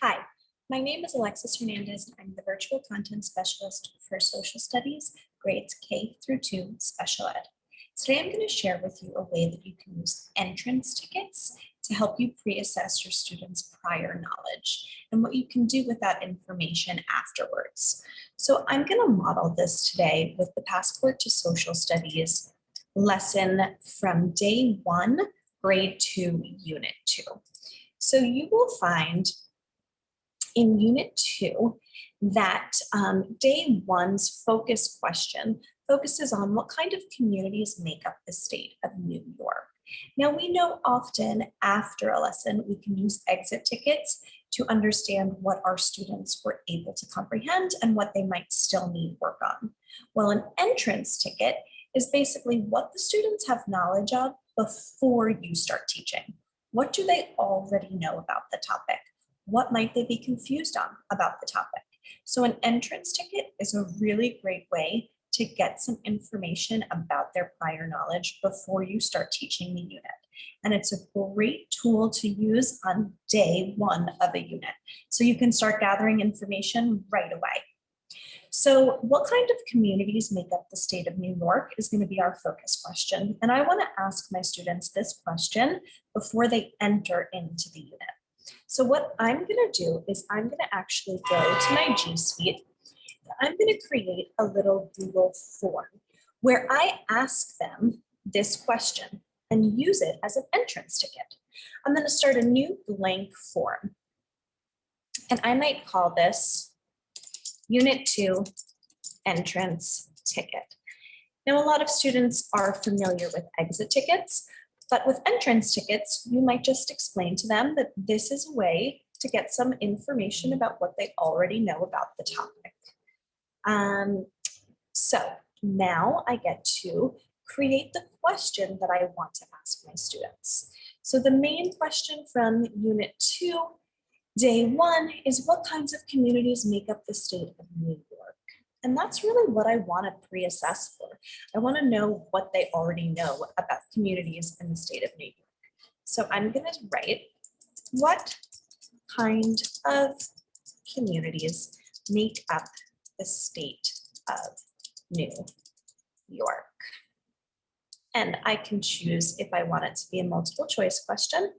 Hi, my name is Alexis Hernandez, and I'm the Virtual Content Specialist for Social Studies, grades K through 2 Special Ed. Today I'm going to share with you a way that you can use entrance tickets to help you pre-assess your students' prior knowledge and what you can do with that information afterwards. So I'm going to model this today with the Passport to Social Studies lesson from day 1, grade 2, unit 2. So you will find in Unit 2 that day 1's focus question focuses on what kind of communities make up the state of New York. Now, we know often after a lesson, we can use exit tickets to understand what our students were able to comprehend and what they might still need work on. Well, an entrance ticket is basically what the students have knowledge of before you start teaching. What do they already know about the topic? What might they be confused on about the topic? So an entrance ticket is a really great way to get some information about their prior knowledge before you start teaching the unit. And it's a great tool to use on day 1 of a unit. So you can start gathering information right away. So what kind of communities make up the state of New York is going to be our focus question. And I want to ask my students this question before they enter into the unit. So what I'm going to do is I'm going to actually go to my G Suite. I'm going to create a little Google form where I ask them this question and use it as an entrance ticket. I'm going to start a new blank form. And I might call this Unit 2 entrance ticket. Now, a lot of students are familiar with exit tickets, but with entrance tickets, you might just explain to them that this is a way to get some information about what they already know about the topic. So now I get to create the question that I want to ask my students. So the main question from Unit 2, Day 1 is what kinds of communities make up the state of New York? And that's really what I want to pre-assess for. I want to know what they already know about communities in the state of New York. So I'm going to write, what kind of communities make up the state of New York? And I can choose if I want it to be a multiple choice question,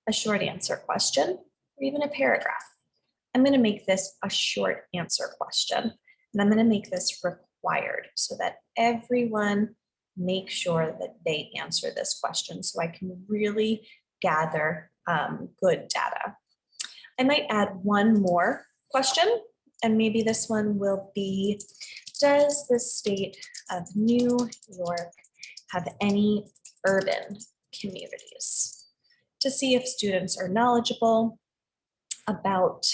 a short answer question, or even a paragraph. I'm going to make this a short answer question. And I'm going to make this required so that everyone makes sure that they answer this question so I can really gather good data. I might add one more question, and maybe this one will be, does the state of New York have any urban communities? To see if students are knowledgeable about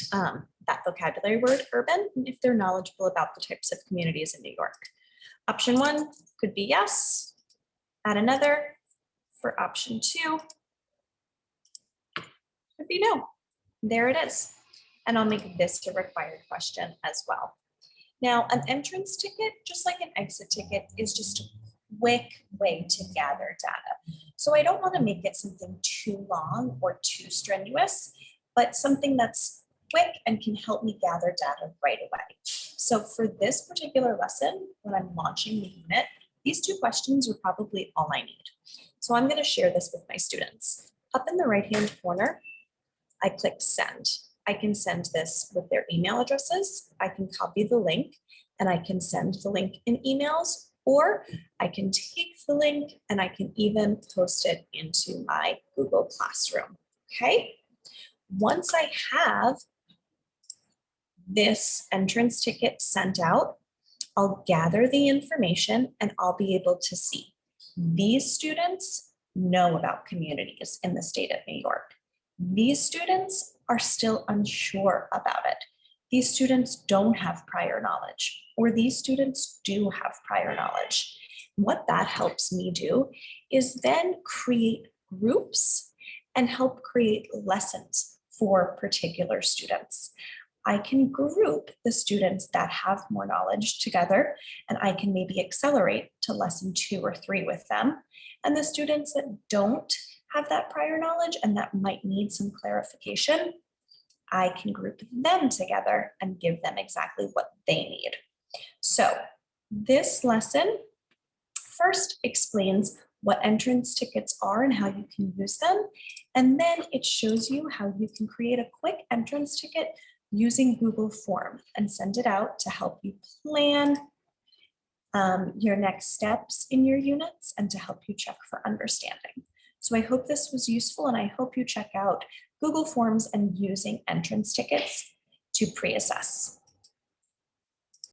that vocabulary word, urban, and if they're knowledgeable about the types of communities in New York. Option 1 could be yes, add another. For option 2, could be no. There it is. And I'll make this a required question as well. Now, an entrance ticket, just like an exit ticket, is just a quick way to gather data. So I don't want to make it something too long or too strenuous, but something that's quick and can help me gather data right away. So for this particular lesson, when I'm launching the unit, these 2 questions are probably all I need. So I'm going to share this with my students. Up in the right-hand corner, I click send. I can send this with their email addresses. I can copy the link and I can send the link in emails, or I can take the link and I can even post it into my Google Classroom. Okay. Once I have this entrance ticket sent out, I'll gather the information and I'll be able to see these students know about communities in the state of New York. These students are still unsure about it. These students don't have prior knowledge, or these students do have prior knowledge. What that helps me do is then create groups and help create lessons for particular students. I can group the students that have more knowledge together, and I can maybe accelerate to lesson 2 or 3 with them. And the students that don't have that prior knowledge and that might need some clarification, I can group them together and give them exactly what they need. So this lesson first explains what entrance tickets are and how you can use them. And then it shows you how you can create a quick entrance ticket using Google Form and send it out to help you plan your next steps in your units and to help you check for understanding. So I hope this was useful, and I hope you check out Google Forms and using entrance tickets to pre-assess.